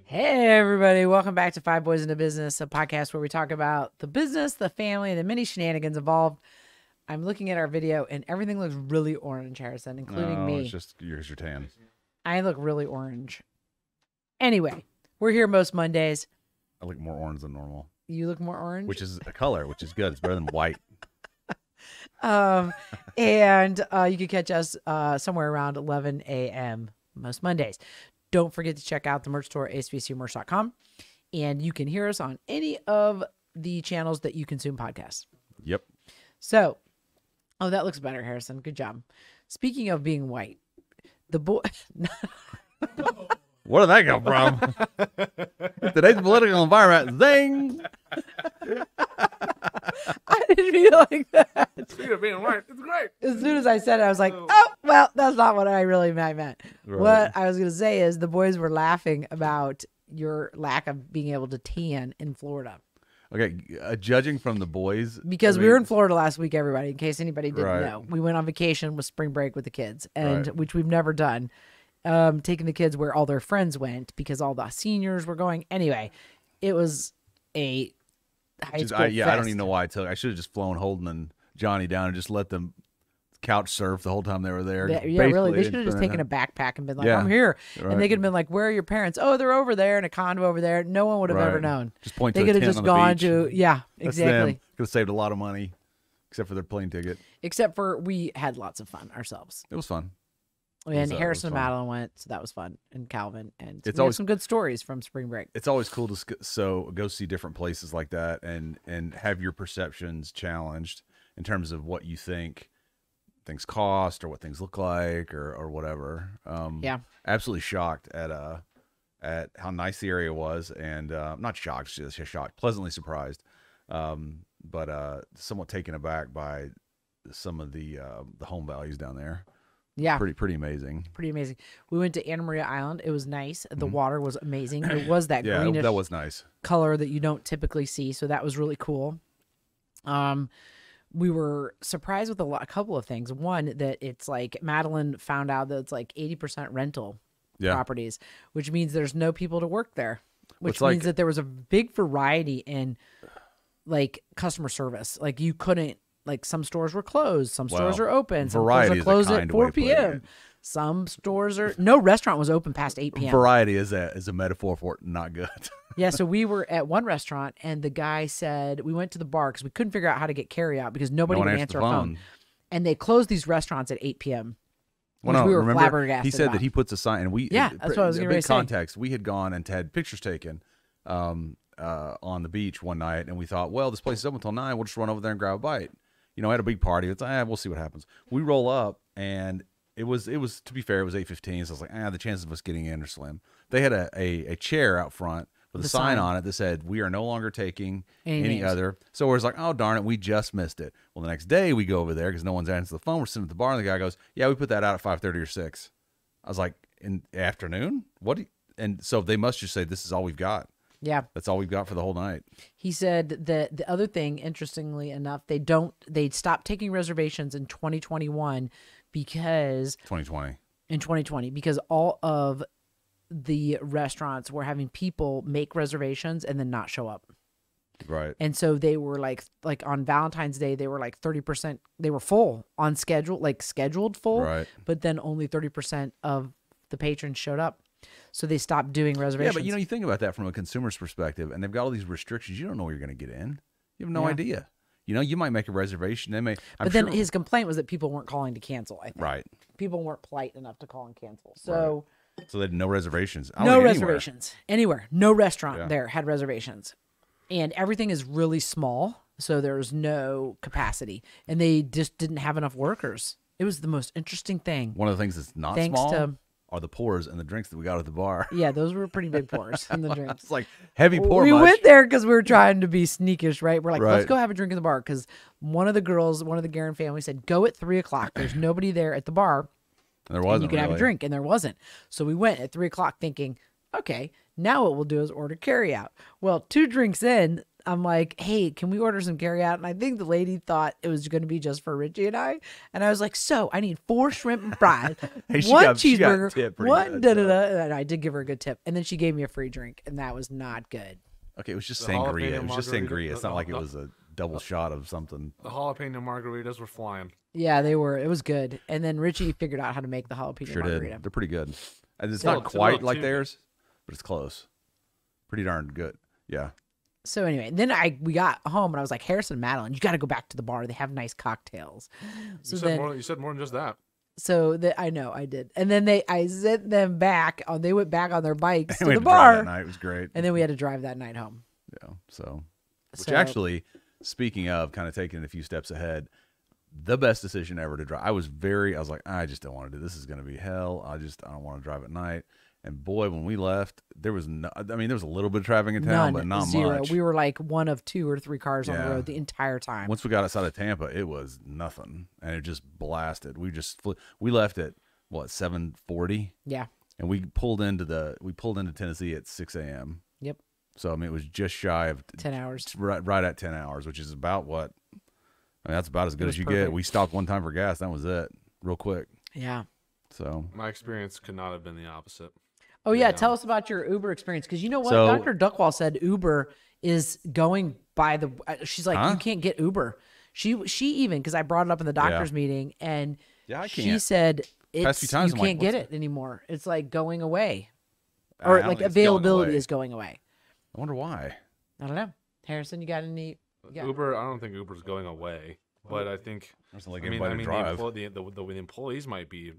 Hey, everybody. Welcome back to Five Boys into Business, a podcast where we talk about the business, the family, and the many shenanigans involved. I'm looking at our video, and everything looks really orange, Harrison, including me. It's just you're tan. I look really orange. Anyway, we're here most Mondays. I look more orange than normal. You look more orange? Which is a color, which is good. It's better than white. And you can catch us somewhere around 11 a.m. most Mondays. Don't forget to check out the merch store, asvcmerch.com. And you can hear us on any of the channels that you consume podcasts. Yep. So, that looks better, Harrison. Good job. Speaking of being white, the boy... Where did that come from? Today's political environment. Zing! I didn't mean like that. Speaking of being white, it's great. As soon as I said it, I was like, oh, well, that's not what I really meant. Right. What I was going to say is the boys were laughing about your lack of being able to tan in Florida. Okay, judging from the boys. Because we were in Florida last week, everybody, in case anybody didn't Right. know. We went on vacation with spring break with the kids, and Right. which we've never done. Taking the kids where all their friends went because all the seniors were going. Anyway, it was a high school I don't fest. even know why I took. I should have just flown Holden and Johnny down and just let them couch surf the whole time they were there. Yeah, really. They should have just taken a backpack and been like, Yeah. I'm here. Right. And they could have been like, where are your parents? Oh, they're over there in a condo over there. No one would have ever Right. known. Just point They to a could have tent just on the gone beach. to, yeah, That's exactly. them. Could have saved a lot of money, except for their plane ticket. Except for we had lots of fun ourselves. It was fun. And was Harrison and fun. Madeline went, so that was fun. And Calvin. And It's we always- have some good stories from spring break. It's always cool to go see different places like that and have your perceptions challenged in terms of what you think things cost or what things look like or whatever. Yeah. Absolutely shocked at how nice the area was, and not shocked, just shocked, pleasantly surprised, but somewhat taken aback by some of the home values down there. Yeah. Pretty amazing. Pretty amazing. We went to Anna Maria Island. It was nice. The water was amazing. It was that Yeah, greenish that was nice. color that you don't typically see. So that was really cool. We were surprised with a couple of things. One, that it's like Madeline found out that it's like 80% rental Yeah. properties, which means there's no people to work there, which It's like- means that there was a big variety in like customer service. Like you couldn't, like some stores were closed, some stores Well, are open, some stores variety are is a closed at kind 4 way of putting p.m. it. Some stores are, no restaurant was open past 8 p.m. Variety is a metaphor for not good. Yeah, so we were at one restaurant, and the guy said, we went to the bar because we couldn't figure out how to get carry out because nobody No one would answered answer the our phone. phone. And they closed these restaurants at 8 p.m. Well, which no, we were remember, flabbergasted he said about. that he puts a sign, and we Yeah, that's what I was a getting ready big to say. context. We had gone and had pictures taken on the beach one night, and we thought, well, this place is open until 9. We'll just run over there and grab a bite. You know, I had a big party. It's we'll see what happens. We roll up, and it was to be fair, it was 8:15. So I was like, the chances of us getting in are slim. They had a chair out front with a The sign sign. on it that said, "We are no longer taking Any any names. other." So we're like, oh darn it, we just missed it. Well, the next day we go over there because no one's answering the phone. We're sitting at the bar, and the guy goes, "Yeah, we put that out at 5:30 or 6." I was like, "In the afternoon? What?" And so they must just say, "This is all we've got. Yeah. That's all we've got for the whole night." He said that the other thing, interestingly enough, they stopped taking reservations in 2021 because 2020. because all of the restaurants were having people make reservations and then not show up. Right. And so they were like on Valentine's Day, they were like 30%, they were full on schedule, like scheduled full, Right. but then only 30% of the patrons showed up. So they stopped doing Yeah, reservations. but you think about that from a consumer's perspective, and they've got all these restrictions. You don't know where you're going to get in. You have no Yeah. idea. You might make a reservation. They may. But then his complaint was that people weren't calling to cancel, I think. Right. People weren't polite enough to call and cancel. So So they had no reservations. I don't no think anywhere. reservations anywhere. No restaurant Yeah. there had reservations. And everything is really small. So there's no capacity. And they just didn't have enough workers. It was the most interesting thing. One of the things that's not Thanks small to- are the pours and the drinks that we got at the bar. Yeah, those were pretty big pours in the drinks. It's like heavy pour. We much. went there because we were trying to be sneakish, right? We're like, let's Right. go have a drink in the bar. Because one of the Guerin family said, go at 3:00. There's nobody there at the bar. And there And wasn't. you can have a really. drink. And there wasn't. So we went at 3:00 thinking, okay, now what we'll do is order carry out. Well, 2 drinks in, I'm like, hey, can we order some carry out? And I think the lady thought it was going to be just for Richie and I. And I was like, so I need 4 shrimp and fries, Hey, one she got cheeseburger, tipped pretty one good, da da da. And I did give her a good tip. And then she gave me a free drink, and that was not good. Okay, it was just The sangria. jalapeno It was just margarita- sangria. It's not like it the- was a double shot of something. The jalapeno margaritas were flying. Yeah, they were. It was good. And then Richie figured out how to make the jalapeno Sure margarita. did. They're pretty good. And it's Well, not it's quite not like too theirs, but it's close. Pretty darn good. Yeah. So anyway, then we got home and I was like, Harrison and Madeline, you got to go back to the bar. They have nice cocktails. So You said more than just that. I know I did. And then I sent them back. They went back on their bikes to We the had to drive bar. that night. It was great. And then we had to drive that night home. Yeah. So, which So- actually, speaking of kind of taking it a few steps ahead, the best decision ever to drive. I was like, I just don't want to do this. Is going to be hell. I don't want to drive at night. And boy, when we left, there was there was a little bit of traffic in town, but not zero. much. We were like one of 2 or 3 cars on the Yeah. road the entire time. Once we got outside of Tampa, it was nothing, and it just blasted. We just we left at what 7:40, Yeah. and we pulled into Tennessee at 6 a.m. Yep. So it was just shy of 10 hours. right at 10 hours, which is about what. That's about as good was as you perfect. get. We stopped one time for gas. That was it, real quick. Yeah. So My experience could not have been the opposite. Oh yeah, Yeah. tell us about your Uber experience, because you know what, So- Dr. Duckwall said Uber is going by the. She's like, Huh? you can't get Uber. She even, because I brought it up in the doctor's meeting, and Yeah, I she can't. said Past few it's times you I'm like, can't get what's it anymore. It's like going away, I or don't like think it's going availability away. is going away. I wonder why. I don't know. Harrison, you got any? Yeah. Uber, I don't think Uber's going away, but I think There's not like I mean, anybody to drive. the employees might be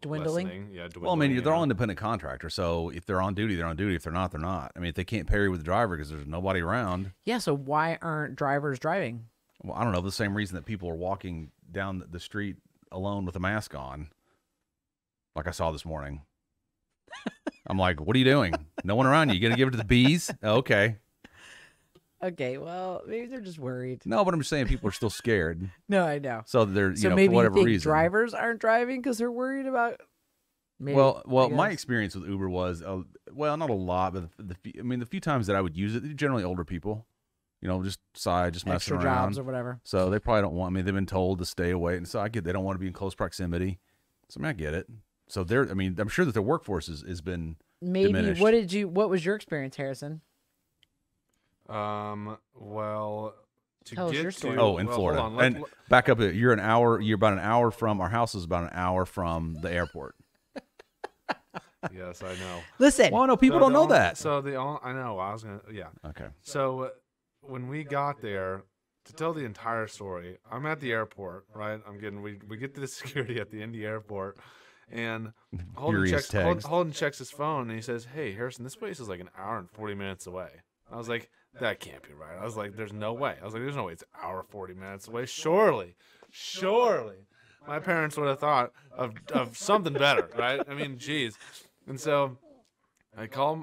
Dwindling? lessening. Yeah, dwindling. Well, I mean, they're all yeah. independent contractors, so if they're on duty, they're on duty. If they're not, they're not. I mean, if they can't pair with the driver because there's nobody around, Yeah. So why aren't drivers driving? well, I don't know. The same reason that people are walking down the street alone with a mask on, like I saw this morning. I'm like, what are you doing? No one around you. You gonna give it to the bees? Okay. Okay. Well, maybe they're just worried. No, but I'm just saying people are still scared. No, I know. So they're So for maybe you whatever think reason. drivers aren't driving because they're worried about. Maybe, Well, I my guess. experience with Uber was, not a lot, but the few times that I would use it, they're generally older people, just messing extra around. jobs or whatever. So they probably don't want. I mean, they've been told to stay away, and so I get they don't want to be in close proximity. So I mean, I get it. So I'm sure that their workforce has been Maybe. diminished. What was your experience, Harrison? Well, to Tell us get your to story. Oh, in well, Florida. hold on, And back up. You're about an hour from our house is about an hour from the airport. yes, I know. Listen. Well, no, people So don't the know only- that. So I know. I was gonna. Yeah. Okay. So when we got there, to tell the entire story, I'm at the airport, right? We get to the security at the Indy airport, and Furious text. Holden checks his phone and he says, "Hey, Harrison, this place is like an hour and 40 minutes away." I was like, "That can't be right." I was like, "There's no way." I was like, "There's no way. It's an hour 40 minutes away. Surely." My parents would have thought of something better, right? I mean, geez. And so I call my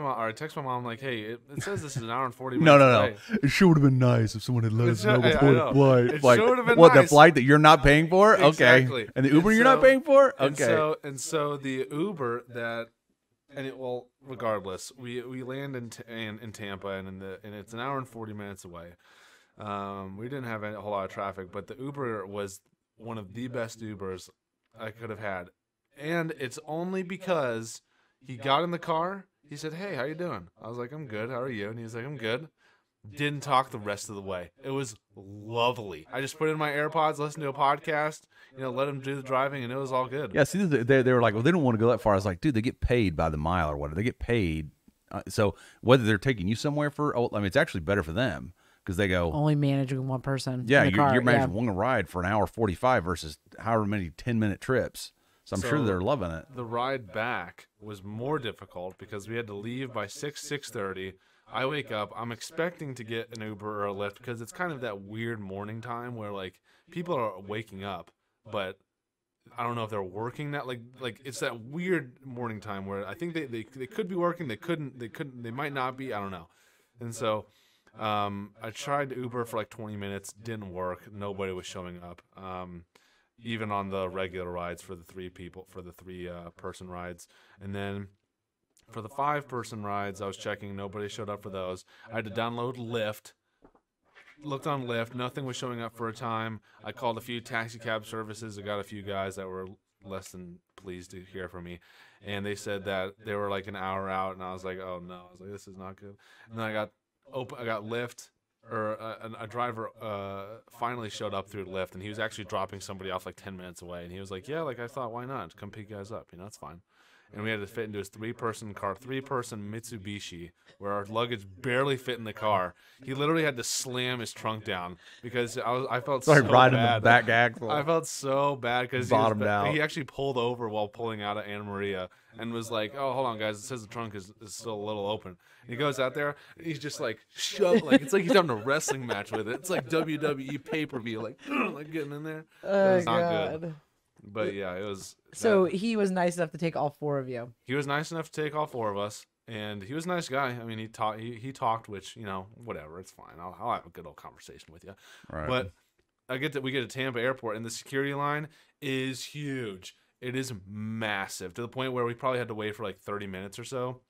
mom, or I text my mom, like, "Hey, it says this is an hour and 40 minutes away." It sure would have been nice if someone had let us know before the flight. It sure would've been what, the nice. flight that you're not paying for? Exactly. Okay. And the Uber And you're not so- paying for? And Okay. so the Uber regardless, we land in Tampa, and it's an hour and 40 minutes away. We didn't have a whole lot of traffic, but the Uber was one of the best Ubers I could have had, and it's only because he got in the car. He said, "Hey, how you doing?" I was like, "I'm good. How are you?" And he was like, "I'm good." Didn't talk the rest of the way. It was lovely. I just put in my AirPods, listened to a podcast, let him do the driving, and it was all good. Yeah, see, they were like, well, they don't want to go that far. I was like, dude, they get paid by the mile or whatever. They get paid. So whether they're taking you somewhere it's actually better for them because they go, Only managing one person. yeah, in the car. you're managing one ride for an hour 45 versus however many 10-minute trips. So I'm sure So- they're loving it. The ride back was more difficult because we had to leave by 6:30. I wake up. I'm expecting to get an Uber or a Lyft because it's kind of that weird morning time where like people are waking up, but I don't know if they're working that like it's that weird morning time where I think they could be working, they might not be, I don't know. And so I tried to Uber for like 20 minutes, didn't work. Nobody was showing up. Even on the regular rides for the three person rides. And then for the 5-person rides, I was checking. Nobody showed up for those. I had to download Lyft. Looked on Lyft. Nothing was showing up for a time. I called a few taxi cab services. I got a few guys that were less than pleased to hear from me. And they said that they were like an hour out. And I was like, oh, no. I was like, this is not good. And then I got Lyft. Or a driver finally showed up through Lyft. And he was actually dropping somebody off like 10 minutes away. And he was like, yeah, like I thought, why not? Come pick you guys up. You know, it's fine. And we had to fit into his 3-person car, 3-person Mitsubishi, where our luggage barely fit in the car. He literally had to slam his trunk down because I felt so riding bad. the back axle. I felt so bad because Bottomed out. He actually pulled over while pulling out of Anna Maria and was like, "Oh, hold on, guys! It says the trunk is still a little open." And he goes out there, and he's just like it's like he's having a wrestling match with it. It's like WWE pay-per-view, like getting in there. It was not good. But yeah, it was. So he was nice enough to take all 4 of you. He was nice enough to take all 4 of us, and he was a nice guy. I mean, he talked, which whatever, it's fine. I'll have a good old conversation with you. Right. But we get to Tampa Airport, and the security line is huge. It is massive to the point where we probably had to wait for like 30 minutes or so,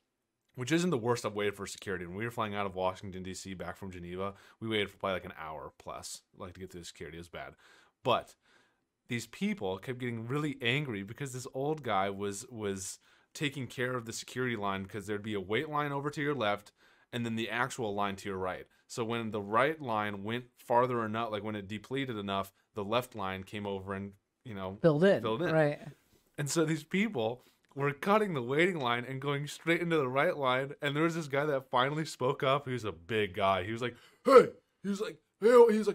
which isn't the worst I've waited for security. When we were flying out of Washington D.C. back from Geneva, we waited for probably like an hour plus, like to get through the security. It was bad, but these people kept getting really angry because this old guy was taking care of the security line because there'd be a wait line over to your left and then the actual line to your right. So when the right line went farther enough, like when it depleted enough, the left line came over and, filled in. Right. And so these people were cutting the waiting line and going straight into the right line. And there was this guy that finally spoke up. He was a big guy. He was like, hey,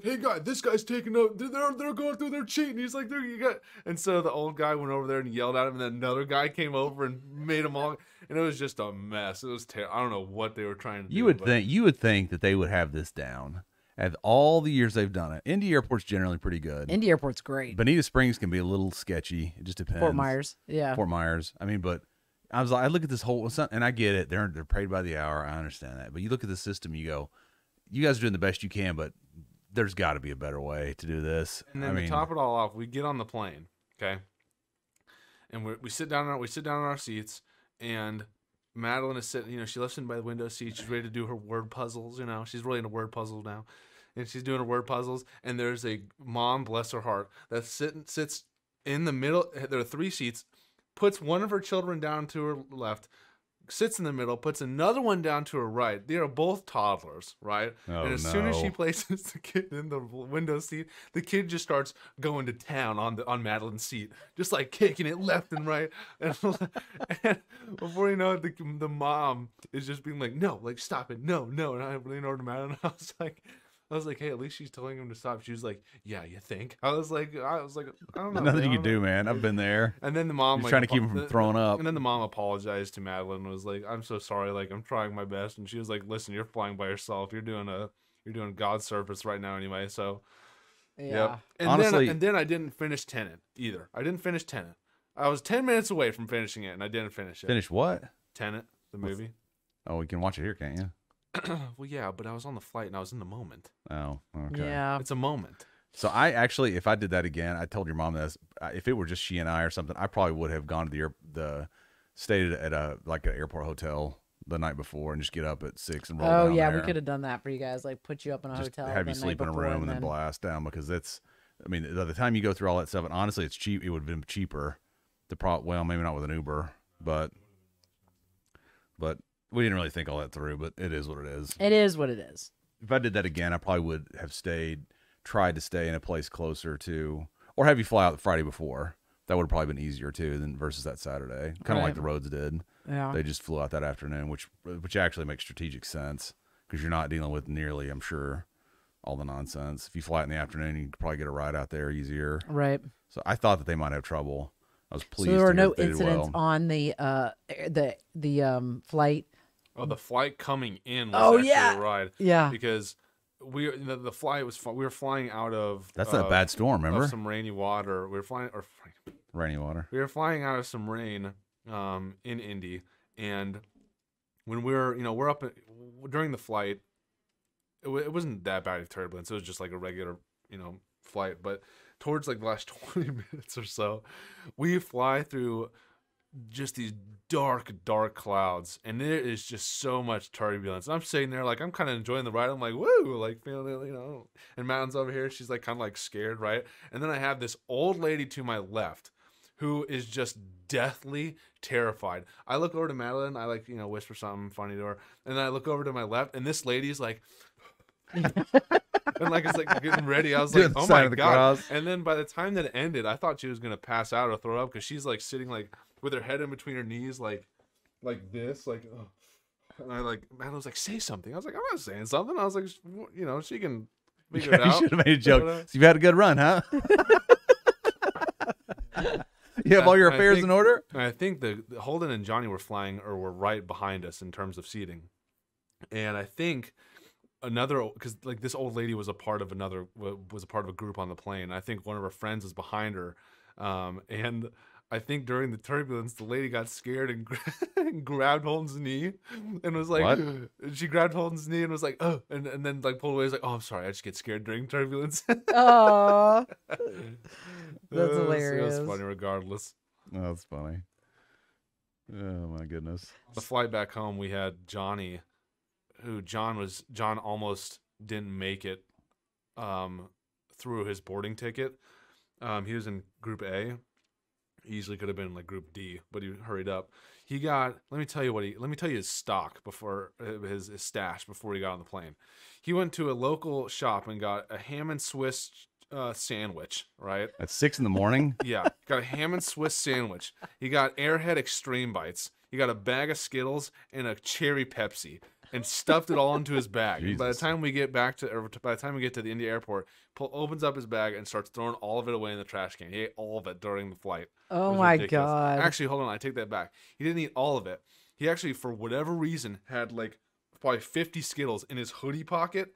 hey guy, this guy's taking up. They're going through their cheating. He's like, you got. And so the old guy went over there and yelled at him, and then another guy came over and made them all. And it was just a mess. It was terrible. I don't know what they were trying to do. You would think that they would have this down. At all the years they've done it, Indy Airport's generally pretty good. Indy Airport's great. Bonita Springs can be a little sketchy. It just depends. Fort Myers, yeah. Fort Myers. I mean, but I was like, I look at this whole, and I get it. They're paid by the hour. I understand that. But you look at the system, you go, you guys are doing the best you can, but there's got to be a better way to do this. And then to top it all off, we get on the plane, okay, and we sit down in our seats, and Madeline is sitting. She left sitting by the window seat. She's ready to do her word puzzles. She's really into word puzzles now, and she's doing her word puzzles. And there's a mom, bless her heart, that sits in the middle. There are 3 seats. Puts one of her children down to her left. Sits in the middle, puts another one down to her right. They are both toddlers, right? Oh, and as soon as she places the kid in the window seat, the kid just starts going to town on Madeline's seat, just like kicking it left and right. And before you know it, the mom is just being like, "No, like stop it, no." And I leaned over to Madeline, and I was like, hey, at least she's telling him to stop. She was like, yeah, you think? I was like, I don't know. Nothing you can do, man. I've been there. And then the mom trying to keep him from throwing up. And then the mom apologized to Madeline and was like, I'm so sorry. Like, I'm trying my best. And she was like, listen, you're flying by yourself. You're doing God's service right now anyway. So, yeah. And honestly, then I didn't finish Tenet either. I didn't finish Tenet. I was 10 minutes away from finishing it, and I didn't finish it. Finish what? Tenet, the movie. Oh, we can watch it here, can't you? Well, yeah, but I was on the flight and I was in the moment. Oh, okay. Yeah. It's a moment. So I actually, if I did that again, I told your mom this. If it were just she and I or something, I probably would have gone to stayed at an airport hotel the night before and just get up at 6 and roll down yeah, there. we could have done that for you guys. Like put you up in a Just hotel, have you the sleep night in a before, room and then blast down, because it's. I mean, by the time you go through all that stuff, and honestly, it's cheap. It would have been cheaper. Well, maybe not with an Uber, but we didn't really think all that through. But it is what it is. It is what it is. If I did that again, I probably would have tried to stay in a place closer to, or have you fly out the Friday before. That would have probably been easier too than versus that Saturday. Kind of like the Rhodes did. Yeah. They just flew out that afternoon, which actually makes strategic sense because you're not dealing with nearly, I'm sure, all the nonsense. If you fly it in the afternoon, you could probably get a ride out there easier. Right. So I thought that they might have trouble. I was pleased. So there were no they did incidents well. on the flight. Oh, the flight coming in was actually a ride. Yeah. Because the flight was we were flying out of That's that bad storm, remember? of some rainy water. We were flying Rainy water. We were flying out of some rain in Indy, and when we're up during the flight, it wasn't that bad of turbulence. It was just like a regular flight, but towards like the last 20 minutes or so, we fly through just these dark clouds, and there is just so much turbulence. And I'm sitting there like I'm kind of enjoying the ride. I'm like, woo, like feeling it, And Madeline's over here. She's like kind of like scared, right? And then I have this old lady to my left who is just deathly terrified. I look over to Madeline. I like whisper something funny to her, and then I look over to my left, and this lady's like. And like it's like getting ready. I was like, oh my God. Cross. And then by the time that it ended, I thought she was gonna pass out or throw up because she's like sitting like with her head in between her knees, like this, like. Ugh. And I like Madeline was like, say something. I was like, I'm not saying something. I was like, she can figure it out. You should have made a joke. So you've had a good run, huh? You have all your affairs in order? I think the Holden and Johnny were flying or were right behind us in terms of seating. And I think because like this old lady was a part of a group on the plane. I think one of her friends was behind her. And I think during the turbulence, the lady got scared and grabbed Holden's knee and was like, what? She grabbed Holden's knee and was like, oh, and then like pulled away. Was like, oh, I'm sorry, I just get scared during turbulence. Oh, that's hilarious. It was funny regardless. Oh, that's funny. Oh my goodness. The flight back home, we had Johnny, who John almost didn't make it through his boarding ticket. He was in Group A. Easily could have been like Group D, but he hurried up. He got. Let me tell you his stock before his stash before he got on the plane. He went to a local shop and got a ham and Swiss sandwich. Right at 6 a.m. Yeah, got a ham and Swiss sandwich. He got Airhead Extreme Bites. He got a bag of Skittles and a cherry Pepsi, and stuffed it all into his bag. Jesus. By the time we get to the India airport, opens up his bag and starts throwing all of it away in the trash can. He ate all of it during the flight. Oh my ridiculous. God. Actually, hold on, I take that back. He didn't eat all of it. He actually, for whatever reason, had like probably 50 Skittles in his hoodie pocket,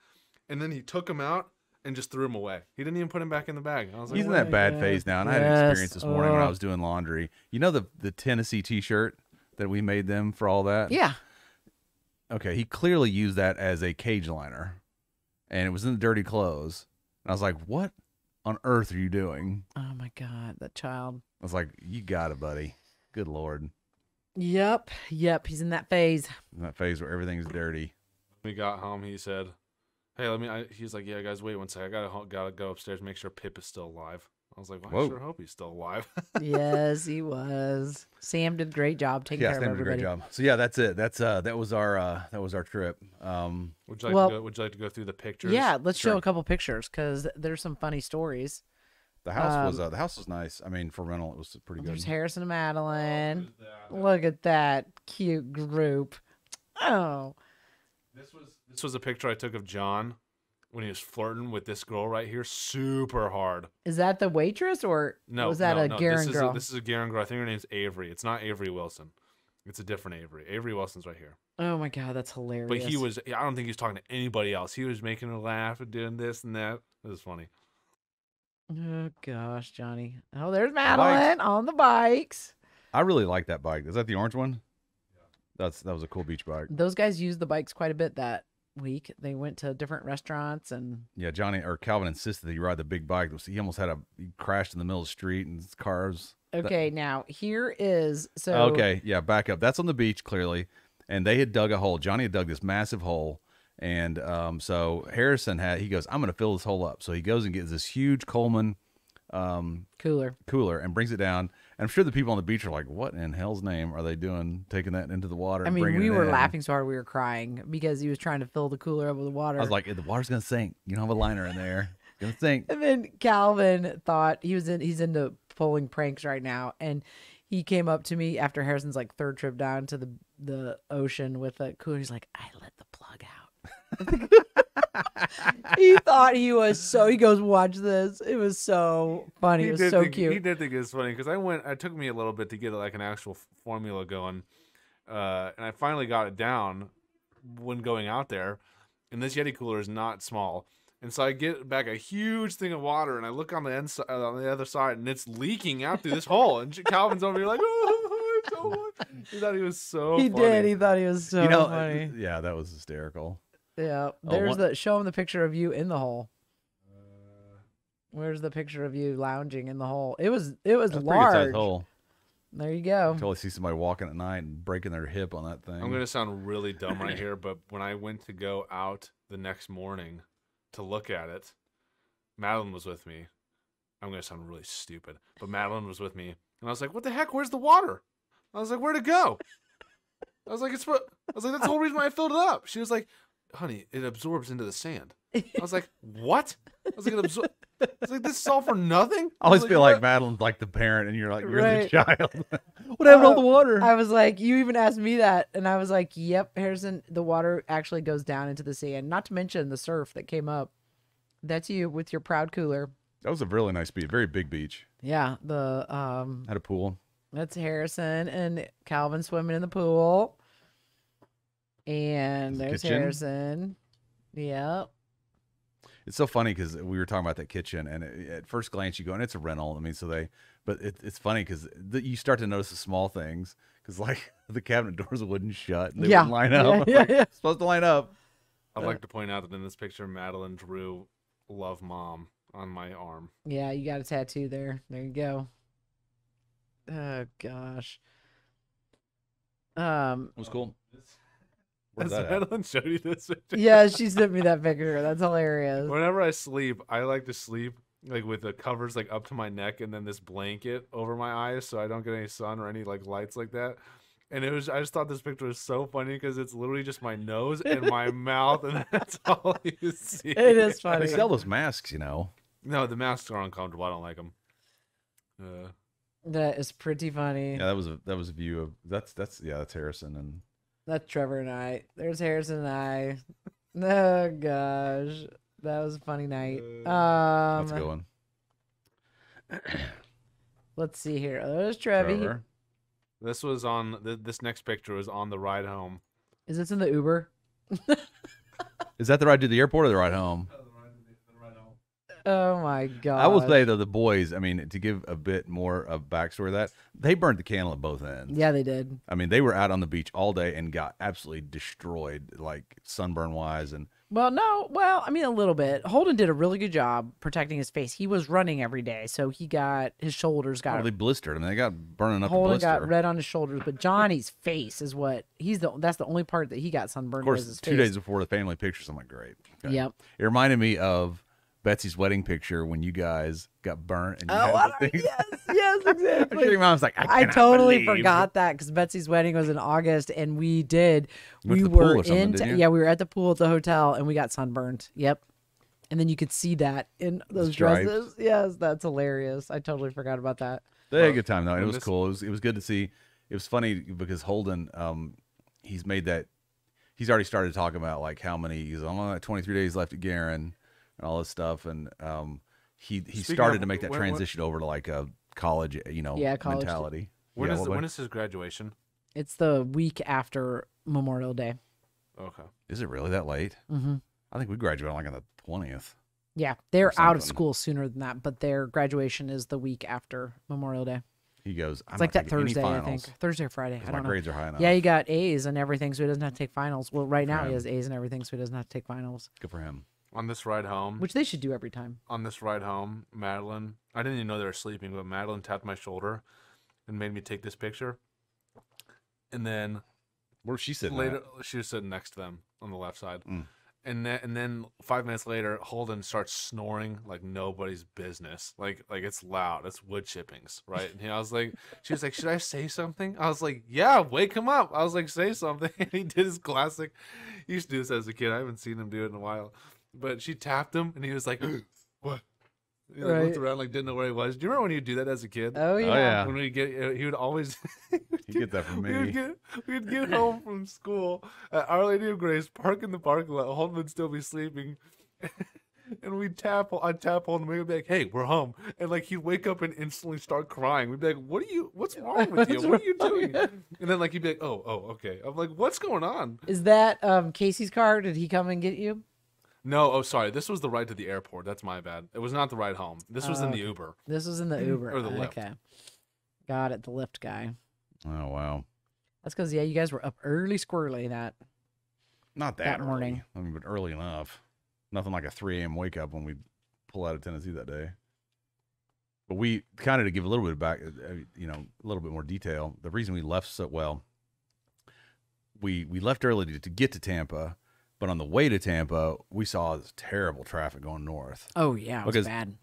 and then he took them out and just threw them away. He didn't even put them back in the bag. I was like, He's in that bad phase now, and I had an experience this morning when I was doing laundry. You know the Tennessee T-shirt that we made them for all that? Yeah. Okay, he clearly used that as a cage liner, and it was in the dirty clothes. And I was like, what on earth are you doing? Oh my God, that child. I was like, you got it, buddy. Good Lord. Yep. He's in that phase. In that phase where everything's dirty. We got home. He said, "Hey, he's like, yeah, guys, wait one second. I gotta go upstairs and make sure Pip is still alive." I was like, well, I sure hope he's still alive. Yes, he was. Sam did a great job taking care of everybody. Did a great job. So yeah, that's it. That was our trip. Would you like to go through the pictures? Yeah, let's show a couple pictures because there's some funny stories. The house was nice. I mean, for rental, it was pretty good. There's Harrison and Madeline. Look at that cute group. Oh, this was a picture I took of John when he was flirting with this girl right here, super hard. Is that the waitress or was that a Garen girl? This is a Garen girl. I think her name's Avery. It's not Avery Wilson. It's a different Avery. Avery Wilson's right here. Oh my God, that's hilarious. But I don't think he was talking to anybody else. He was making her laugh and doing this and that. It was funny. Oh gosh, Johnny. Oh, there's Madeline on the bikes. I really like that bike. Is that the orange one? Yeah. That was a cool beach bike. Those guys used the bikes quite a bit that week. They went to different restaurants and Calvin insisted that he ride the big bike. He almost he crashed in the middle of the street and his cars. Okay, now here is back up. That's on the beach clearly, and they had dug a hole. Johnny had dug this massive hole, and so Harrison he goes, I'm going to fill this hole up. So he goes and gets this huge Coleman cooler and brings it down. And I'm sure the people on the beach are like, what in hell's name are they doing, taking that into the water? I mean, we were laughing so hard we were crying because he was trying to fill the cooler up with water. I was like, the water's going to sink. You don't have a liner in there. It's going to sink. And then Calvin thought he's into pulling pranks right now. And he came up to me after Harrison's like third trip down to the ocean with a cooler. He's like, I let the plug out. He thought he goes, watch this. It was so funny. It was so cute. He did think it was funny because it took me a little bit to get like an actual formula going. And I finally got it down when going out there. And this Yeti cooler is not small. And so I get back a huge thing of water and I look on the other side and it's leaking out through this hole. And Calvin's over here like, oh, it's so funny. He thought he was so funny. He did. He thought he was so funny. Yeah, that was hysterical. Yeah, show him the picture of you in the hole. Where's the picture of you lounging in the hole? It was large. Hole. There you go. Until I see somebody walking at night and breaking their hip on that thing. I'm going to sound really dumb right here, but when I went to go out the next morning to look at it, Madeline was with me. I'm going to sound really stupid, but Madeline was with me. And I was like, what the heck? Where's the water? I was like, where'd it go? I was like, that's the whole reason why I filled it up. She was like, honey, it absorbs into the sand. I was like, what? I was like, this is all for nothing? I always was feel like, like Madeline's like the parent and you're like, you're Right. the child. What happened to all the water? I was like, you even asked me that, and I was like, yep, Harrison, the water actually goes down into the sand. Not to mention the surf that came up. That's you with your proud cooler. That was a really nice beach. Very big beach. Yeah, Had a pool. that's Harrison and Calvin swimming in the pool. And there's Kitchen. Harrison. Yep. It's so funny because we were talking about that kitchen, and at first glance you go, and it's a rental. I mean, but it's funny because you start to notice the small things because like the cabinet doors wouldn't shut, and they Yeah. wouldn't line up. Yeah, yeah. It's supposed to line up. I'd like to point out that in this picture, Madeline drew "Love Mom" on my arm. Yeah, you got a tattoo there. There you go. Oh gosh. It was cool. Where's Has that at? Madeline showed you this picture? Yeah, she sent me that picture. That's hilarious. Whenever I sleep, I like to sleep like with the covers like up to my neck and then this blanket over my eyes so I don't get any sun or any like lights like that. And I just thought this picture was so funny because it's literally just my nose and my mouth, and that's all you see. It is They funny. sell those masks, you know. No, the masks are uncomfortable. I don't like them. That is pretty funny. Yeah, that was a view of that's Harrison and That's Trevor and I. There's Harrison and I. Oh gosh, that was a funny night. that's a good one. Let's see here. There's Trevi. Trevor. This was on this next picture was on the ride home. Is this in the Uber? Is that the ride to the airport or the ride home? Oh my god. I will say though, the boys, I mean, to give a bit more of backstory to that, they burned the candle at both ends. Yeah, they did. I mean, they were out on the beach all day and got absolutely destroyed, like sunburn wise. And Well, no. Well, I mean, a little bit. Holden did a really good job protecting his face. He was running every day, so he got his shoulders got. they blistered. I mean, they got burning up the Holden blister. got red on his shoulders, but Johnny's face is what that's the only part that he got sunburned. Of course, was his 2 face. days before the family pictures, I'm like, great. Okay. Yep. It reminded me of Betsy's wedding picture when you guys got burnt and you had the things. yes, I'm sure exactly. your mom's like, I cannot totally believe forgot that because Betsy's wedding was in August, and we did. You went We to the pool were or something, in. didn't you? Yeah, we were at the pool at the hotel, and we got sunburned. Yep. And then you could see that in those stripes. dresses. Yes, that's hilarious. I totally forgot about that. They had a good time though. And it when was cool. It was good to see. It was funny because Holden, he's made that. He's already started talking about like how many. He's only got 23 days left at Garen and all this stuff. And he started of- to make that when- transition over to like a college, Yeah, college. mentality. When Yeah, is what- when is his graduation? It's the week after Memorial Day. Okay. Is it really that late? Mm-hmm. I think we graduated like on the 20th. Yeah, they're out of something. school sooner than that, but their graduation is the week after Memorial Day. He goes, I'm It's like not that taking any Thursday, I finals think. Thursday or Friday. 'cause I my don't know. grades are high enough. Yeah, he got A's and everything, so he doesn't have to take finals. Well, right now he him. has A's and everything, so he doesn't have to take finals, Good for him. On this ride home, which they should do every time. Madeline, I didn't even know they were sleeping, but Madeline tapped my shoulder and made me take this picture. And then Where's she sitting? later, at? she was sitting next to them on the left side. Mm. And then 5 minutes later, Holden starts snoring like nobody's business. Like it's loud. It's wood chippings, right? And I was like, she was like, should I say something? I was like, yeah, wake him up. I was like, say something. And he did his classic. He used to do this as a kid. I haven't seen him do it in a while. But she tapped him, and he was like, what? He like, looked Right. around like didn't know where he was. Do you remember when you do that as a kid? Oh yeah. yeah. When we get, he would always. You get that from me. We'd get home from school at Our Lady of Grace, park in the parking lot. Holden would still be sleeping, and I'd tap Holden. We'd be like, "Hey, we're home," and like he'd wake up and instantly start crying. We'd be like, What's wrong with you? What are you doing?" And then like he'd be like, "Oh, okay." I'm like, "What's going on?" Is that Casey's car? Did he come and get you? No, oh sorry. This was the ride to the airport. That's my bad. It was not the ride home. This was in the okay. Uber. This was in the Uber. Or the Lyft. Okay. Got it. The Lyft guy. Oh wow. That's because you guys were up early squirrely that. Not that, That early. morning. I mean, but early enough. Nothing like a 3 a.m. wake up when we pull out of Tennessee that day. But we kind of, to give a little bit back, a little bit more detail. The reason we left so well, we left early to get to Tampa, but on the way to Tampa, we saw this terrible traffic going north. Oh yeah, it was bad.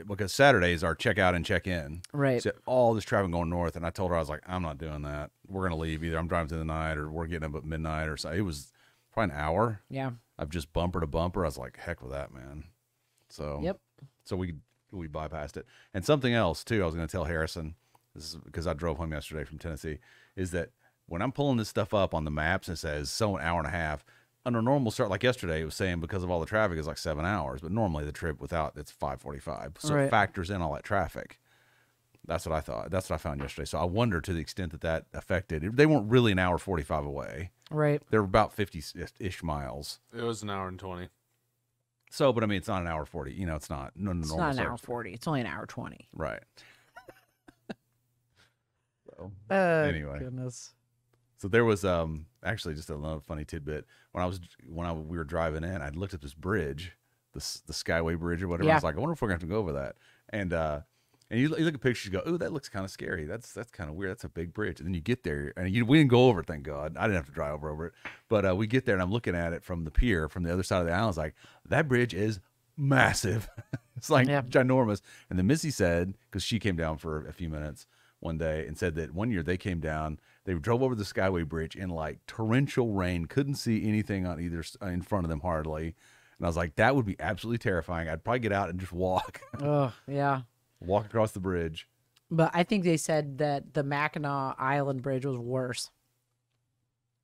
Because Saturday is our check out and check in. Right. So all this traffic going north, and I told her, I was like, I'm not doing that. We're gonna leave. Either I'm driving through the night, or we're getting up at midnight, or so. It was probably an hour. Yeah. Of just bumper to bumper. I was like, heck with that, man. So Yep. So we bypassed it. And something else too, I was going to tell Harrison, this is because I drove home yesterday from Tennessee, is that when I'm pulling this stuff up on the maps and it says so an hour and a half, under normal start, like yesterday, it was saying because of all the traffic is like 7 hours, but normally the trip without it's 5:45. So Right. it factors in all that traffic. That's what I thought. That's what I found yesterday. So I wonder to the extent that affected. They weren't really an hour 45 away. Right. They were about 50-ish miles. It was an hour and 20. So, but I mean, it's not an hour 40. It's not. No, It's not an hour 40. It's only an hour 20. Right. So, Oh, anyway. Goodness. So there was actually just another funny tidbit. When we were driving in, I looked at this bridge, the Skyway Bridge or whatever. Yeah. I was like, I wonder if we're gonna have to go over that. And you look at pictures, you go, oh, that looks kind of scary. That's kind of weird. That's a big bridge. And then you get there, and we didn't go over it, thank God. I didn't have to drive over it. But we get there, and I'm looking at it from the pier, from the other side of the island. I was like, that bridge is massive. It's like ginormous. And then Missy said, because she came down for a few minutes one day, and said that one year they came down, they drove over the Skyway Bridge in like torrential rain, couldn't see anything on either in front of them hardly. And I was like, that would be absolutely terrifying. I'd probably get out and just walk. Oh, yeah. Walk across the bridge. But I think they said that the Mackinac Island Bridge was worse.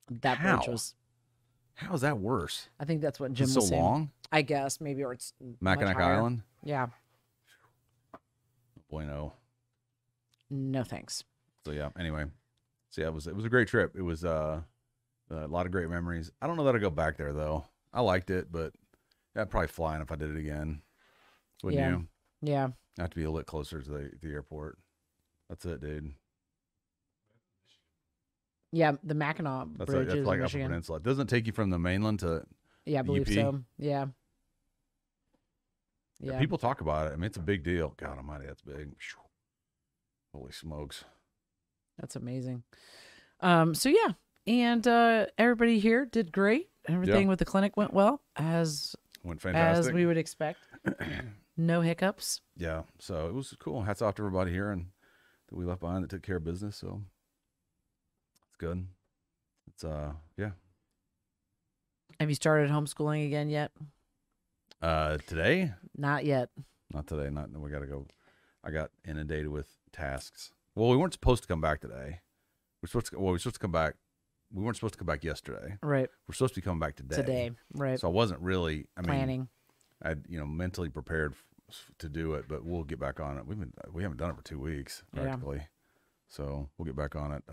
That bridge was. How is that worse? I think that's what Jim It's was so saying. long? I guess maybe, or it's Mackinac much higher. Island? Yeah. Bueno. No thanks. So yeah. Anyway, so yeah, it was a great trip. It was a lot of great memories. I don't know that I'd go back there though. I liked it, but I'd probably fly in if I did it again. Wouldn't you? Yeah. I have to be a little closer to the airport. That's it, dude. Yeah, the Mackinac Bridge That's is like in Upper Michigan. Peninsula. It doesn't take you from the mainland to Yeah, I believe UP. so. Yeah. Yeah, Yeah. people talk about it. I mean, it's a big deal. God almighty, that's big. Holy smokes. That's amazing. So yeah, and everybody here did great. Everything with the clinic went well, as Went fantastic. we would expect. No hiccups. Yeah, so it was cool. Hats off to everybody here and that we left behind that took care of business. So it's good. It's yeah. Have you started homeschooling again yet? Today? Not yet. Not today. We got to go. I got inundated with tasks. Well, we weren't supposed to come back today. We're supposed to come back. We weren't supposed to come back yesterday. Right. We're supposed to be coming back today. Today. Right. So I wasn't really. Planning. I'd mentally prepared to do it, but we'll get back on it. We haven't done it for 2 weeks practically, so we'll get back on it.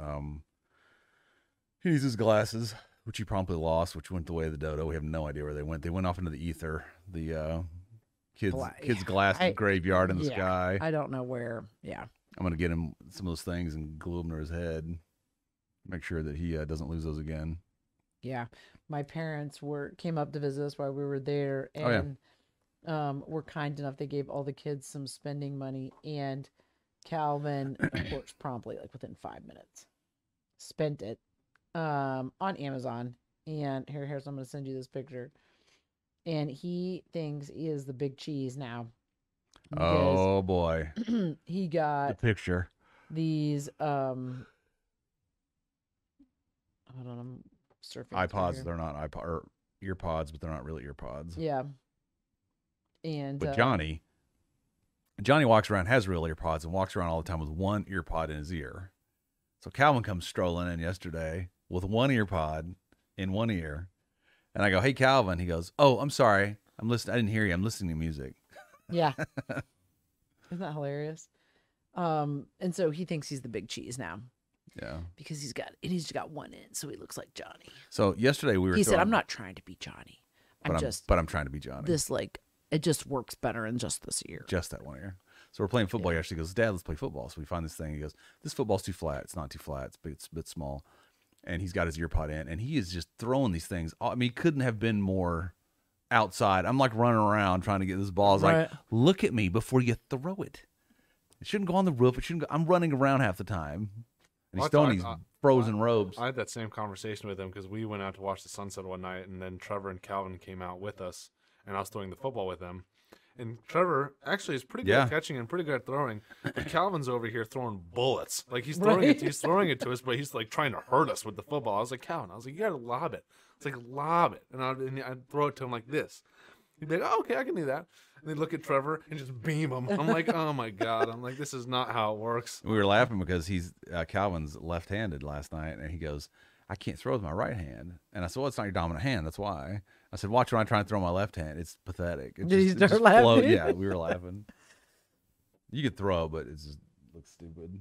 He needs his glasses, which he promptly lost, which went the way of the dodo. We have no idea where they went. They went off into the ether. The kids' glasses graveyard in the sky. I don't know where. Yeah. I'm gonna get him some of those things and glue them to his head. Make sure that he doesn't lose those again. Yeah. My parents came up to visit us while we were there, and were kind enough. They gave all the kids some spending money, and Calvin, of course, promptly, like within 5 minutes, spent it on Amazon. And here's I'm going to send you this picture. And he thinks he is the big cheese now. Oh boy. He got the picture. These hold on, I'm surfing iPods. here. They're not iPod or earpods, but they're not really earpods. Yeah. And but Johnny walks around, has real earpods, and walks around all the time with one earpod in his ear. So Calvin comes strolling in yesterday with one earpod in one ear, and I go, "Hey, Calvin." He goes, "Oh, I'm sorry. I'm listening. I didn't hear you. I'm listening to music." Yeah. Isn't that hilarious? And so he thinks he's the big cheese now. Yeah. Because he's got one in, so he looks like Johnny. So yesterday he said, "I'm not trying to be Johnny. But I'm trying to be Johnny. It just works better in just this ear." Just that one ear. So we're playing football yesterday. He goes, "Dad, let's play football." So we find this thing. He goes, "This football's too flat. It's not too flat. It's a bit small." And he's got his ear pod in, and he is just throwing these things. I mean, he couldn't have been more outside. I'm like running around trying to get this ball. I was like, "Look at me before you throw it." It shouldn't go on the roof. It shouldn't go. I'm running around half the time. And he's Well, throwing these frozen robes. I had that same conversation with him because we went out to watch the sunset one night, and then Trevor and Calvin came out with us, and I was throwing the football with them. And Trevor actually is pretty good at catching and pretty good at throwing. But Calvin's over here throwing bullets. Like he's throwing it to us, but he's like trying to hurt us with the football. I was like, Calvin, you gotta lob it. It's like lob it. And I'd throw it to him like this. He'd be like, oh, okay, I can do that. And they'd look at Trevor and just beam him. I'm like, oh my God. I'm like, this is not how it works. We were laughing because Calvin's left-handed last night, and he goes, I can't throw with my right hand. And I said, well, it's not your dominant hand. That's why. I said, watch when I try and throw my left hand. It's pathetic. Did he start laughing? Yeah, we were laughing. You could throw, but it just looks stupid.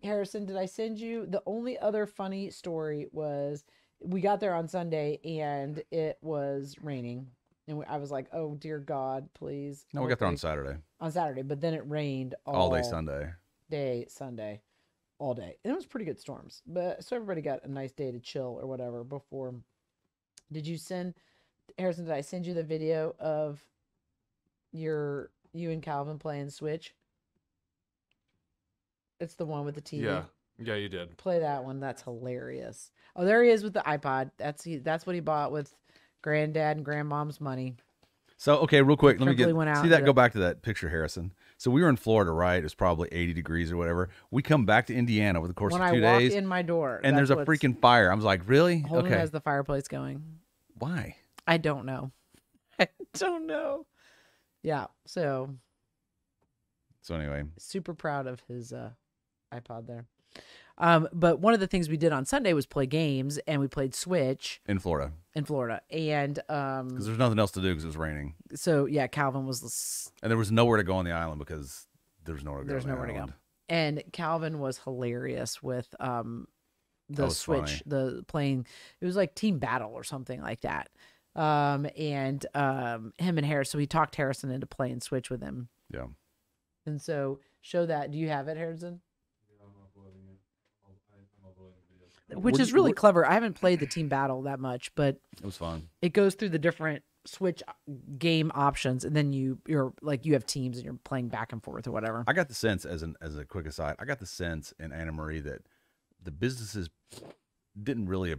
Harrison, did I send you? The only other funny story was we got there on Sunday, and it was raining. And I was like, oh, dear God, please. No, we got there on Saturday. On Saturday, but then it rained all day Sunday. All day. And it was pretty good storms. But so everybody got a nice day to chill or whatever before. Harrison, did I send you the video of you and Calvin playing Switch? It's the one with the TV. Yeah, you did. Play that one. That's hilarious. Oh, there he is with the iPod. That's what he bought with Granddad and Grandmom's money. So, okay, real quick, let me go back to that picture, Harrison. So we were in Florida, right? It was probably 80 degrees or whatever. We come back to Indiana over the course of 2 days. When I walked in my door. And there's a freaking fire. I was like, really? Holden has the fireplace going. Why? I don't know. Yeah, so anyway. Super proud of his iPod there. But one of the things we did on Sunday was play games, and we played Switch in Florida, and because there's nothing else to do because it was raining. So yeah, Calvin was, and there was nowhere to go on the island because there's nowhere to go. There's nowhere to go, and Calvin was hilarious with the Switch, the playing. It was like Team Battle or something like that. Him and Harris. So we talked Harrison into playing Switch with him. Yeah, and so show that. Do you have it, Harrison? Which is really clever. I haven't played the Team Battle that much, but it was fun. It goes through the different Switch game options, and then you're like you have teams and you're playing back and forth or whatever. I got the sense, as a quick aside, I got the sense in Anna Marie that the businesses didn't really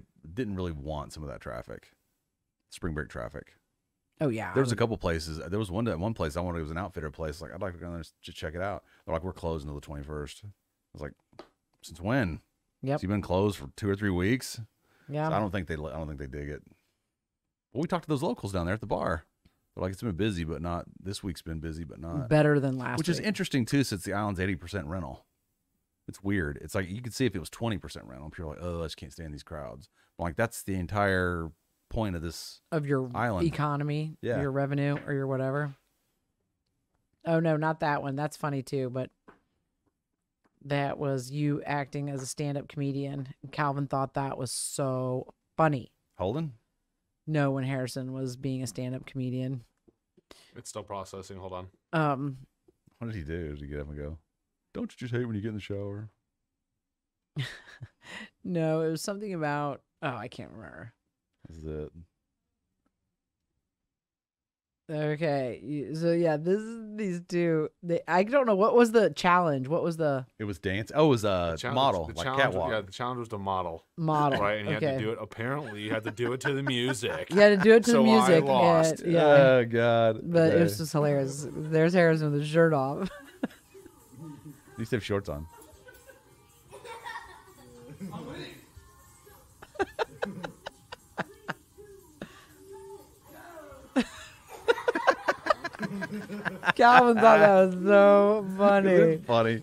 want some of that traffic, spring break traffic. Oh yeah, there was a couple places. There was one place I wanted. It was an outfitter place. Like I'd like to go there to check it out. They're like, we're closed until the 21st. I was like, since when? Yep. So you've been closed for 2 or 3 weeks. Yeah. So I don't think they dig it. Well, we talked to those locals down there at the bar. They're like, it's been busy, but not this week's been busy, but not better than last. Which is interesting too, since the island's 80% rental. It's weird. It's like you could see if it was 20% rental, people are like, oh, I just can't stand these crowds. But like that's the entire point of this your island economy, your revenue or your whatever. Oh no, not that one. That's funny too, but. That was you acting as a stand-up comedian. Calvin thought that was so funny. Holden? No, when Harrison was being a stand-up comedian. It's still processing. Hold on. What did he do? Did he get up and go, don't you just hate when you get in the shower? No, it was something about, I can't remember. This is it. Okay, so yeah, these two. I don't know what was the challenge. What was the? It was dance. Oh, it was model, like catwalk. Yeah, the challenge was to model. Right, and you had to do it. Apparently, you had to do it to the music. You had to do it to the music. I lost. Yeah. Oh God. But it was just hilarious. There's Harrison with his shirt off. He used to have shorts on. Calvin thought that was so funny. It was funny.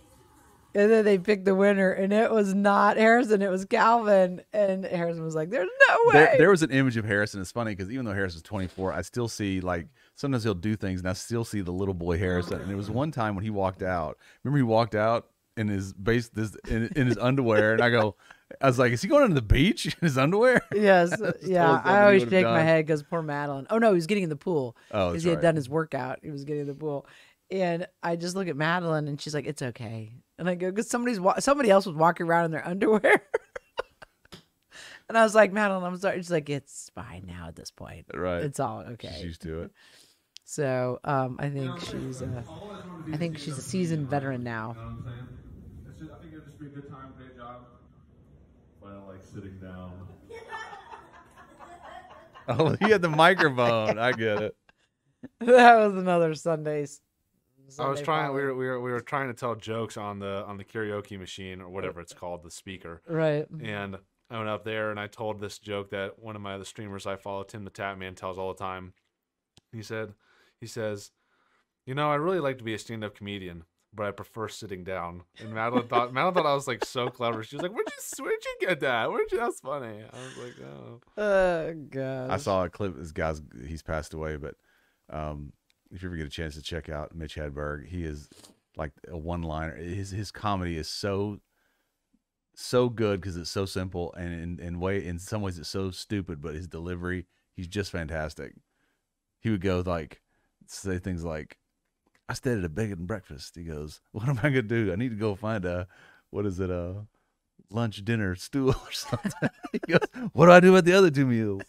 And then they picked the winner, and it was not Harrison, it was Calvin. And Harrison was like, there's no way. There was an image of Harrison. It's funny because even though Harrison's 24, I still see, like, sometimes he'll do things, and I still see the little boy Harrison. And it was one time when he walked out. Remember he walked out in his in his underwear, and I was like, is he going to the beach in his underwear? Yes. Yeah. I always shake my head because poor Madeline. Oh, no, he was getting in the pool. Oh, because he had done his workout. He was getting in the pool. And I just look at Madeline, and she's like, it's okay. And I go, because somebody else was walking around in their underwear. And I was like, Madeline, I'm sorry. She's like, it's fine now at this point. Right. It's all okay. She's used to it. So I think she's a seasoned veteran now. You know what I'm saying? I think it'd just be a good time, great job. But I like sitting down. Oh, he had the microphone. I get it. That was another Sunday. I was trying. follow. We were trying to tell jokes on the karaoke machine or whatever it's called, the speaker. Right. And I went up there and I told this joke that one of my other streamers I follow, Tim the Tap Man, tells all the time. He says, you know, I really like to be a stand-up comedian, but I prefer sitting down. And Madeline thought I was like so clever. She was like, where'd you get that? That's funny. I was like, oh. Oh god. I saw a clip. This guy's he's passed away, but if you ever get a chance to check out Mitch Hedberg, he is like a one-liner. His comedy is so good because it's so simple, and in some ways it's so stupid, but his delivery, he's just fantastic. He would go like say things like, I stayed at a bed and breakfast. He goes, what am I gonna do? I need to go find a lunch, dinner, stool or something. He goes, what do I do at the other two meals?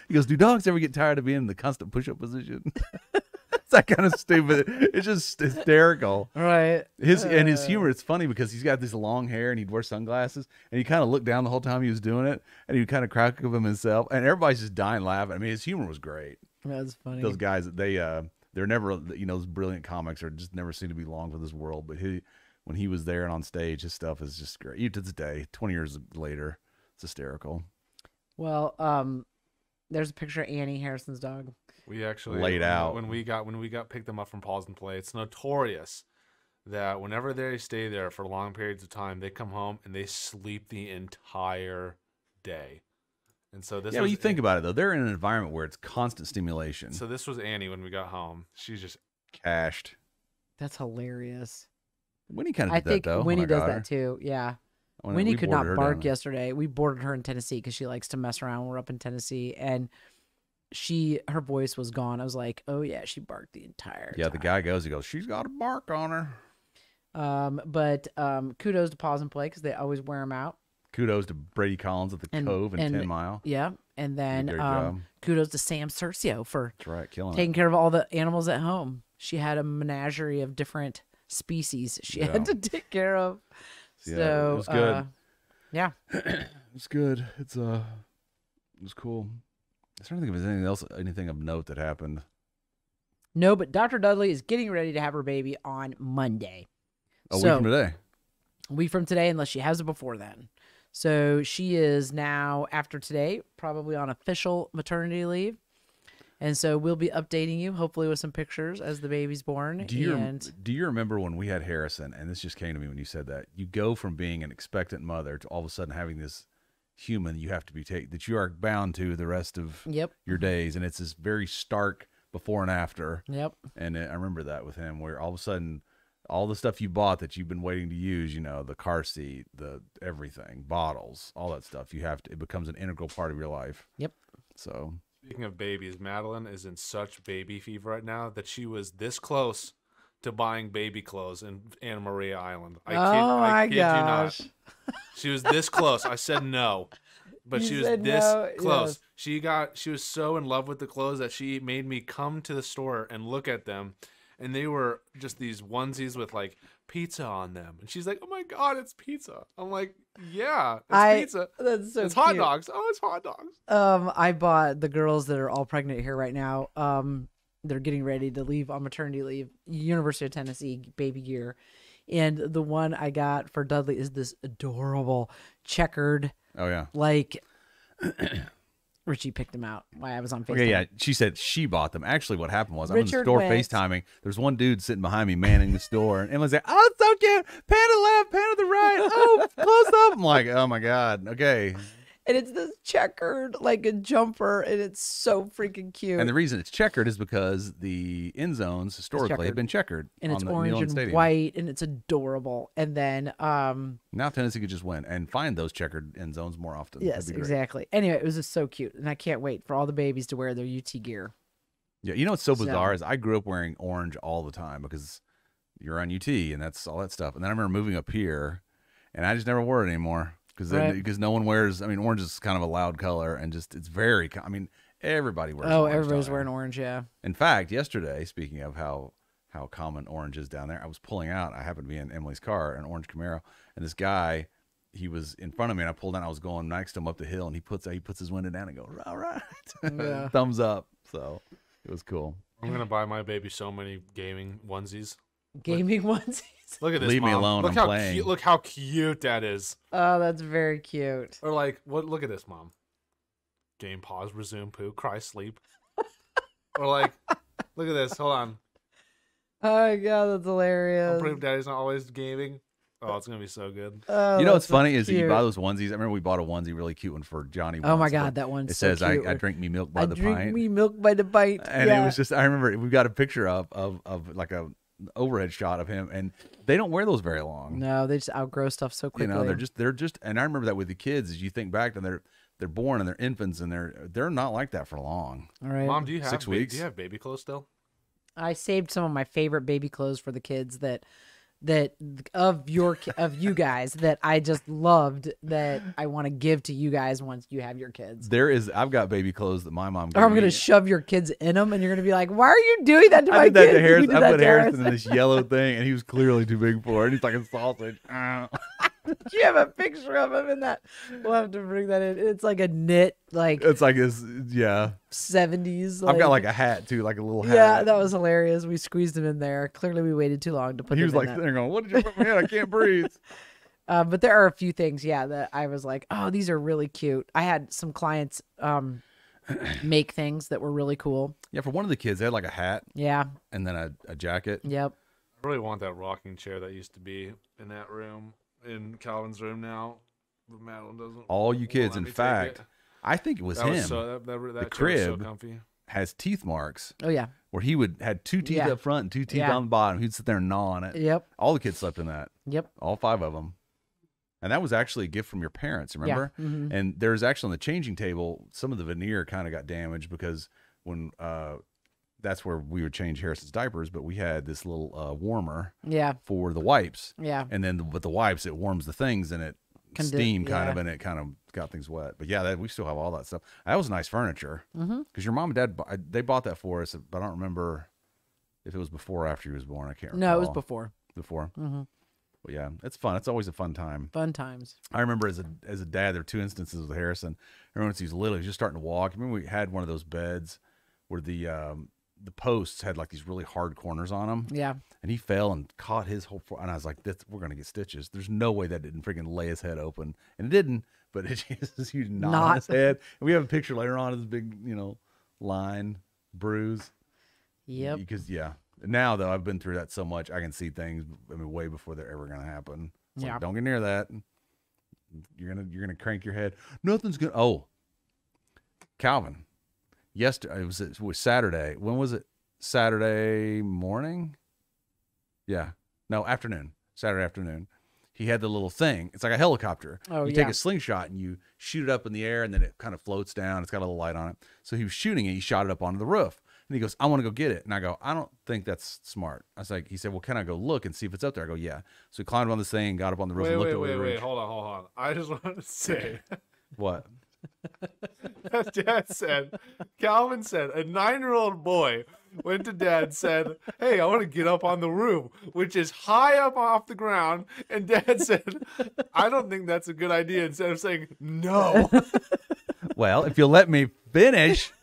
He goes, do dogs ever get tired of being in the constant push-up position? It's that kind of stupid. It's just hysterical. Right. His humor, it's funny because he's got this long hair and he'd wear sunglasses and he kind of looked down the whole time he was doing it and he would kind of crack up himself and everybody's just dying laughing. I mean, his humor was great. That's funny. Those guys, they're never, those brilliant comics are just never seem to be long for this world. But when he was there and on stage, his stuff is just great. Even to this day, 20 years later, it's hysterical. Well, there's a picture of Annie, Harrison's dog. We actually laid out when we got picked them up from Paws and Play. It's notorious that whenever they stay there for long periods of time, they come home and they sleep the entire day. And so this. Yeah, when you think about it though, they're in an environment where it's constant stimulation. So this was Annie when we got home. She's just cashed. That's hilarious. Winnie kind of I did think that though. Winnie when I does got her. that too. Yeah. When Winnie we could boarded not her bark down there. yesterday. We boarded her in Tennessee because she likes to mess around when we're up in Tennessee, and her voice was gone. I was like, oh yeah, she barked the entire Yeah, time. the guy goes, he goes, she's got a bark on her. But kudos to Pause and Play because they always wear them out. Kudos to Brady Collins at the Cove and 10 Mile. Yeah, and then Great job. kudos to Sam Cercio for That's right, killing taking it. care of all the animals at home. She had a menagerie of different species she had to take care of. Yeah, So it was good. Yeah, It's good. It was cool. I was trying to think if there's anything of note that happened. no, but Dr. Dudley is getting ready to have her baby on Monday. A week from today. A week from today, unless she has it before then. So she is now, after today, probably on official maternity leave. And so we'll be updating you, hopefully with some pictures as the baby's born. Do you remember when we had Harrison, and this just came to me when you said that, you go from being an expectant mother to all of a sudden having this human you have to be that you are bound to the rest of your days. And it's this very stark before and after. Yep. And I remember that with him, where all of a sudden, all the stuff you bought that you've been waiting to use, the car seat, the everything, bottles, all that stuff, it becomes an integral part of your life. Yep. So speaking of babies, Madeline is in such baby fever right now that she was this close to buying baby clothes in Anna Maria Island. I kid you not. She was this close. I said no. But she was this close. Yes. She was so in love with the clothes that she made me come to the store and look at them. And they were just these onesies with like pizza on them. And she's like, oh my God, it's pizza. I'm like, yeah, it's pizza. That's so it's cute. hot dogs. Oh, it's hot dogs. I bought the girls that are all pregnant here right now. They're getting ready to leave on maternity leave, University of Tennessee baby gear. And the one I got for Dudley is this adorable checkered. Oh, yeah. Like, Richie picked them out while I was on FaceTime. Okay, yeah. She said she bought them. Actually, what happened was I'm in the store went. FaceTiming. There's one dude sitting behind me manning the store. And Emily's like, oh, it's so cute. Pan to the left, pan to the right. Oh, close up. I'm like, oh, my God. Okay. And it's this checkered, like a jumper, and it's so freaking cute. And the reason it's checkered is because the end zones historically have been checkered. And it's on the orange Neyland and Stadium. white, and it's adorable. And then now Tennessee could just win and find those checkered end zones more often. Yes, exactly. Anyway, it was just so cute, and I can't wait for all the babies to wear their UT gear. Yeah, you know what's so bizarre is I grew up wearing orange all the time because you're on UT and that's all that stuff. And then I remember moving up here, and I just never wore it anymore because no one wears. I mean, orange is kind of a loud color, and just it's very. I mean, Everybody wears Oh, orange everybody's down wearing there. orange. Yeah. In fact, yesterday, speaking of how common orange is down there, I was pulling out. I happened to be in Emily's car, an orange Camaro, and this guy, he was in front of me, and I pulled down. I was going next to him up the hill, and he puts his window down and goes, all right, Yeah. thumbs up. So it was cool. I'm gonna buy my baby so many gaming onesies. Gaming onesies. Look at this. Leave me Mom. alone, Look I'm how playing. cute. Look how cute that is. Oh, that's very cute. Or like, what? Look at this, Mom. Game pause, resume, poo, cry, sleep. Or like, look at this. Hold on. Oh my god, that's I'm hilarious. pretty Daddy's not always gaming. Oh, it's gonna be so good. Oh, You know what's that's so funny is that you cute. buy those onesies. I remember we bought a onesie, really cute one for Johnny. Oh my once, god, but that one's it so says cute. I drink me milk by I the drink pint. me milk by the pint. And yeah. it was just, I remember we got a picture of like a overhead shot of him, and they don't wear those very long. No, they just outgrow stuff so You quickly. know, they're just, and I remember that with the kids, as you think back, and they're born and they're infants, and they're not like that for long. All right. Mom, do you have 6 weeks. Do you have baby clothes still? I saved some of my favorite baby clothes for the kids that of you guys that I just loved that I want to give to you guys once you have your kids. I've got baby clothes that my mom gave Or I'm me. gonna shove your kids in them, and you're gonna be like, "Why are you doing that to my I did that kids?" to Harrison. You did I that put to Harrison in this yellow thing, and he was clearly too big for it. And he's like a sausage. You have a picture of him in that. We'll have to bring that in. It's like a knit, like It's like this, yeah. 70s. I've got like a hat too, like a little hat. Yeah, that was hilarious. We squeezed him in there. Clearly, we waited too long to put He him was in like that. sitting there going, "What did you put me in? I can't breathe." But there are a few things, yeah, that I was like, oh, these are really cute. I had some clients make things that were really cool. Yeah, for one of the kids, they had like a hat Yeah. and then a jacket. Yep. I really want that rocking chair that used to be in that room, in Calvin's room now. But Madeline doesn't. All you kids, let in me take fact, it. I think it was That him. was so, that chair was crib. so comfy. Has teeth marks Oh yeah. where he had 2 teeth Yeah. up front and 2 teeth Yeah. on the bottom. He'd sit there and gnaw on it. Yep. All the kids slept in that. Yep. All 5 of them. And that was actually a gift from your parents, remember? Yeah. Mhm. And there's actually on the changing table, some of the veneer kind of got damaged because when that's where we would change Harrison's diapers, but we had this little warmer Yeah. for the wipes. Yeah. And then with the wipes, it warms the things and it steam kind of, yeah. and it kind of got things wet. But yeah, we still have all that stuff. That was nice furniture because your mom and dad, they bought that for us, but I don't remember if it was before or after he was born. I can't remember. No, it was before. Before. Mm-hmm. But yeah, it's fun. It's always a fun time. Fun times. I remember as a dad, there were 2 instances with Harrison. I remember when he was little, he was just starting to walk. I remember we had one of those beds where the posts had like these really hard corners on them. Yeah. And he fell and caught his whole and I was like, we're going to get stitches. There's no way that didn't freaking lay his head open. And it didn't, but it just huge knot on his head. And we have a picture later on of this big, line, bruise. Yep. Because, yeah. Now, though, I've been through that so much, I can see things, way before they're ever going to happen. It's like, Yeah. don't get near that. You're gonna crank your head. Nothing's gonna. Oh, Calvin. Yesterday it was Saturday. When was it? Saturday morning. Yeah. No, afternoon. Saturday afternoon. He had the little thing. It's like a helicopter. Oh, you yeah. take a slingshot and you shoot it up in the air, and then it kind of floats down. It's got a little light on it. So he was shooting it. He shot it up onto the roof. And he goes, I want to go get it. And I go, I don't think that's smart. I was like, he said, well, can I go look and see if it's up there? I go, yeah. So he climbed on this thing and got up on the roof and looked over the Wait. ridge. Hold on. I just want to say What? that Dad said, Calvin said, a 9-year-old boy went to Dad and said, hey, I want to get up on the roof, which is high up off the ground. And Dad said, I don't think that's a good idea. Instead of saying, no. Well, if you'll let me finish.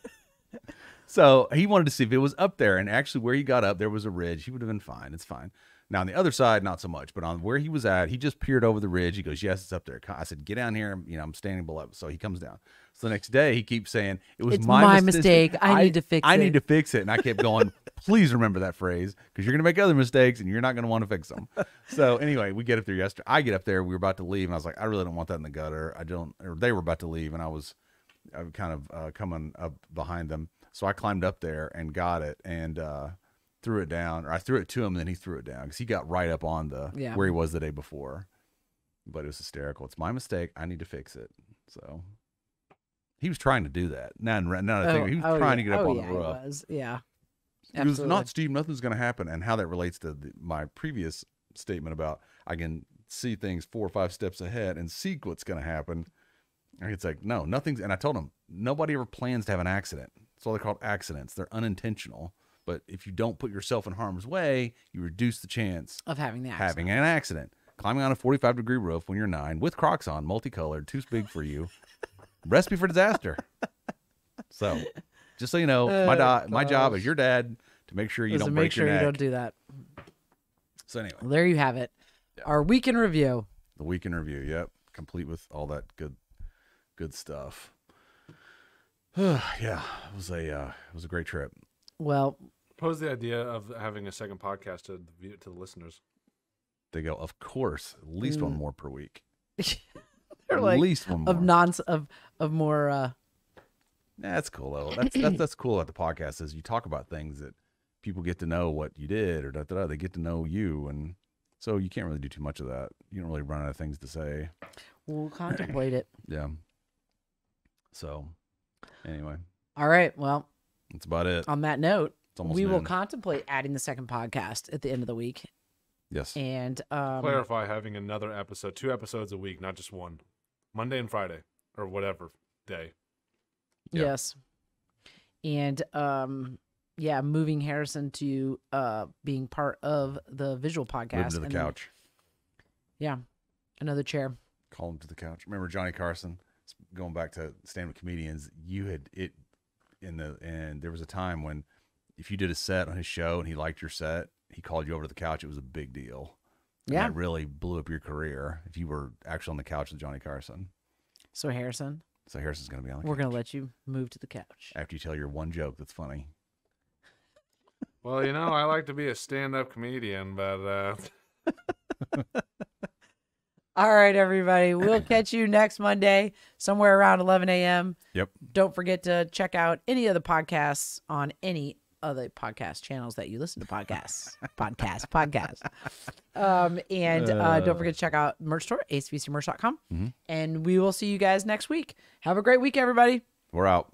So he wanted to see if it was up there. And actually where he got up, there was a ridge. He would have been fine. It's fine. Now, on the other side, not so much. But on where he was at, he just peered over the ridge. He goes, yes, it's up there. I said, get down here. I'm standing below. So he comes down. So the next day, he keeps saying, it's my mistake. I need to fix it. I need to fix it. And I kept going, please remember that phrase, because you're going to make other mistakes and you're not going to want to fix them. So anyway, we get up there yesterday. I get up there. We were about to leave. And I was like, I really don't want that in the gutter. Or they were about to leave. And I was kind of coming up behind them. So I climbed up there and got it and threw it down. Or I threw it to him, and then he threw it down because he got right up on where he was the day before. But it was hysterical. It's my mistake. I need to fix it. So he was trying to do that. Now I think he was trying to get up on the roof. He was. Yeah. He was Absolutely. not, Steve, nothing's going to happen. And how that relates to my previous statement about I can see things 4 or 5 steps ahead and see what's going to happen. And it's like, no, nothing's. And I told him, nobody ever plans to have an accident. That's why they're called accidents. They're unintentional. But if you don't put yourself in harm's way, you reduce the chance Of having an accident. Climbing on a 45-degree roof when you're 9 with Crocs on, multicolored, too big for you. Recipe for disaster. So, just so you know, my job as your dad to make sure you don't break your neck. Make sure you don't do that. So anyway, Well, there you have it. Yeah. Our week in review. The week in review. Yep, complete with all that good stuff. Yeah, it was a great trip. Well, propose the idea of having a second podcast to the listeners. They go, of course, at least one more per week. They're like, at least one more. Of more. That's cool though. That's cool at the podcast is you talk about things that people get to know what you did or they get to know you, and so you can't really do too much of that. You don't really run out of things to say. We'll contemplate it. Yeah. So, anyway. All right. Well, that's about it. On that note, we will noon. Contemplate adding the second podcast at the end of the week. Yes. And clarify having another episode, 2 episodes a week, not just one, Monday and Friday or whatever day. Yes. And moving Harrison to being part of the visual podcast. Move to the couch. Yeah. Another chair. Call him to the couch. Remember Johnny Carson? Going back to stand-up comedians, you had it and there was a time when if you did a set on his show and he liked your set, he called you over to the couch. It was a big deal. And that really blew up your career if you were actually on the couch with Johnny Carson. So Harrison's going to be on the couch. We're going to let you move to the couch. After you tell your one joke that's funny. Well, I like to be a stand-up comedian, but... All right, everybody. We'll catch you next Monday, somewhere around 11 a.m. Yep. Don't forget to check out any of the podcasts on any other podcast channels that you listen to podcasts. podcast. And don't forget to check out merch store, acvcmerch.com. And we will see you guys next week. Have a great week, everybody. We're out.